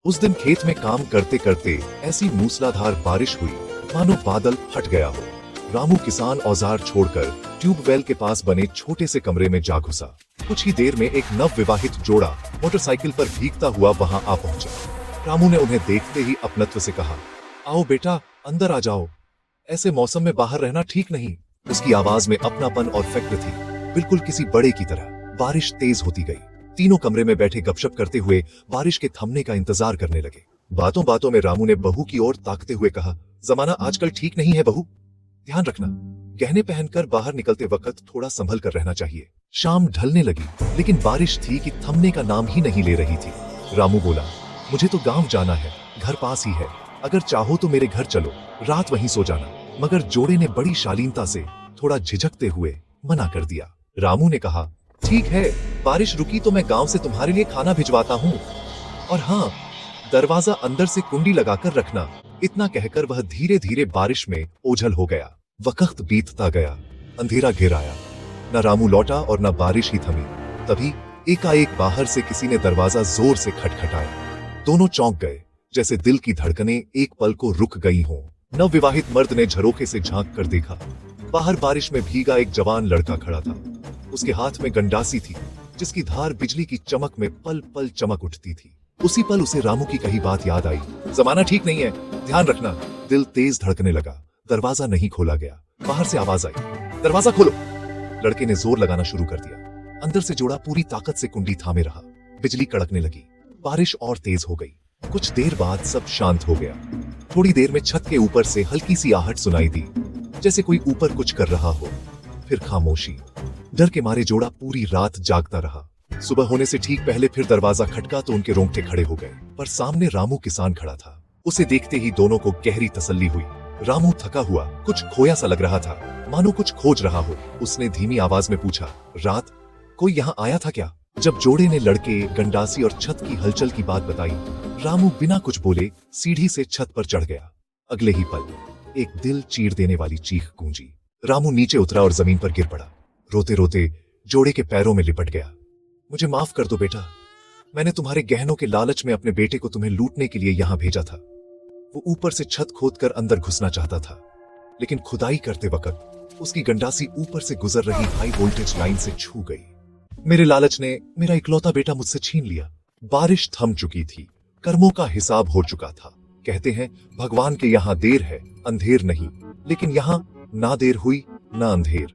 उस दिन खेत में काम करते करते ऐसी मूसलाधार बारिश हुई मानो बादल फट गया हो। रामू किसान औजार छोड़कर ट्यूबवेल के पास बने छोटे से कमरे में जा घुसा। कुछ ही देर में एक नवविवाहित जोड़ा मोटरसाइकिल पर भीगता हुआ वहां आ पहुंचा। रामू ने उन्हें देखते ही अपनत्व से कहा, आओ बेटा, अंदर आ जाओ, ऐसे मौसम में बाहर रहना ठीक नहीं। उसकी आवाज में अपनापन और फिक्र थी, बिल्कुल किसी बड़े की तरह। बारिश तेज होती गई। तीनों कमरे में बैठे गपशप करते हुए बारिश के थमने का इंतजार करने लगे। बातों बातों में रामू ने बहू की ओर ताकते हुए कहा, जमाना आजकल ठीक नहीं है बहू, ध्यान रखना। गहने पहनकर बाहर निकलते वक्त थोड़ा संभल कर रहना चाहिए। शाम ढलने लगी, लेकिन बारिश थी कि थमने का नाम ही नहीं ले रही थी। रामू बोला, मुझे तो गांव जाना है, घर पास ही है, अगर चाहो तो मेरे घर चलो, रात वहीं सो जाना। मगर जोड़े ने बड़ी शालीनता से थोड़ा झिझकते हुए मना कर दिया। रामू ने कहा, ठीक है, बारिश रुकी तो मैं गांव से तुम्हारे लिए खाना भिजवाता हूँ, और हाँ, दरवाजा अंदर से कुंडी लगाकर रखना। इतना कहकर वह धीरे धीरे बारिश में ओझल हो गया। वक्त बीतता गया, अंधेरा घिर आया। न रामू लौटा और न बारिश ही थमी। तभी एकाएक बाहर से किसी ने दरवाजा जोर से खटखटाया। दोनों चौंक गए, जैसे दिल की धड़कनें एक पल को रुक गई हों। नवविवाहित मर्द ने झरोखे से झांक कर देखा। बाहर बारिश में भीगा एक जवान लड़का खड़ा था। उसके हाथ में गंडासी थी, जिसकी धार बिजली की चमक में पल पल चमक उठती थी। उसी पल उसे रामू की कही बात याद आई, जमाना ठीक नहीं है, ध्यान रखना। दिल तेज धड़कने लगा। दरवाजा नहीं खोला गया। बाहर से आवाज आई, दरवाजा खोलो। लड़के ने जोर लगाना शुरू कर दिया। अंदर से जोड़ा पूरी ताकत से कुंडी थामे रहा। बिजली कड़कने लगी। बारिश और तेज हो गई। कुछ देर बाद सब शांत हो गया। थोड़ी देर में छत के ऊपर से हल्की सी आहट सुनाई दी, जैसे कोई ऊपर कुछ कर रहा हो। फिर खामोशी। डर के मारे जोड़ा पूरी रात जागता रहा। सुबह होने से ठीक पहले फिर दरवाजा खटका तो उनके रोंगटे खड़े हो गए। पर सामने रामू किसान खड़ा था। उसे देखते ही दोनों को गहरी तसल्ली हुई। रामू थका हुआ, कुछ खोया सा लग रहा था, मानो कुछ खोज रहा हो। उसने धीमी आवाज में पूछा, रात कोई यहाँ आया था क्या? जब जोड़े ने लड़के, गंडासी और छत की हलचल की बात बताई, रामू बिना कुछ बोले सीढ़ी से छत पर चढ़ गया। अगले ही पल एक दिल चीर देने वाली चीख गूंजी। रामू नीचे उतरा और जमीन पर गिर पड़ा। रोते रोते जोड़े के पैरों में लिपट गया। मुझे माफ कर दो बेटा, मैंने तुम्हारे गहनों के लालच में अपने बेटे को तुम्हें लूटने के लिए यहां भेजा था। वो ऊपर से छत खोदकर अंदर घुसना चाहता था, लेकिन खुदाई करते वक्त उसकी गंडासी ऊपर से गुजर रही हाई वोल्टेज लाइन से छू गई। मेरे लालच ने मेरा इकलौता बेटा मुझसे छीन लिया। बारिश थम चुकी थी। कर्मों का हिसाब हो चुका था। कहते हैं, भगवान के यहाँ देर है, अंधेर नहीं, लेकिन यहाँ ना देर हुई ना अंधेर।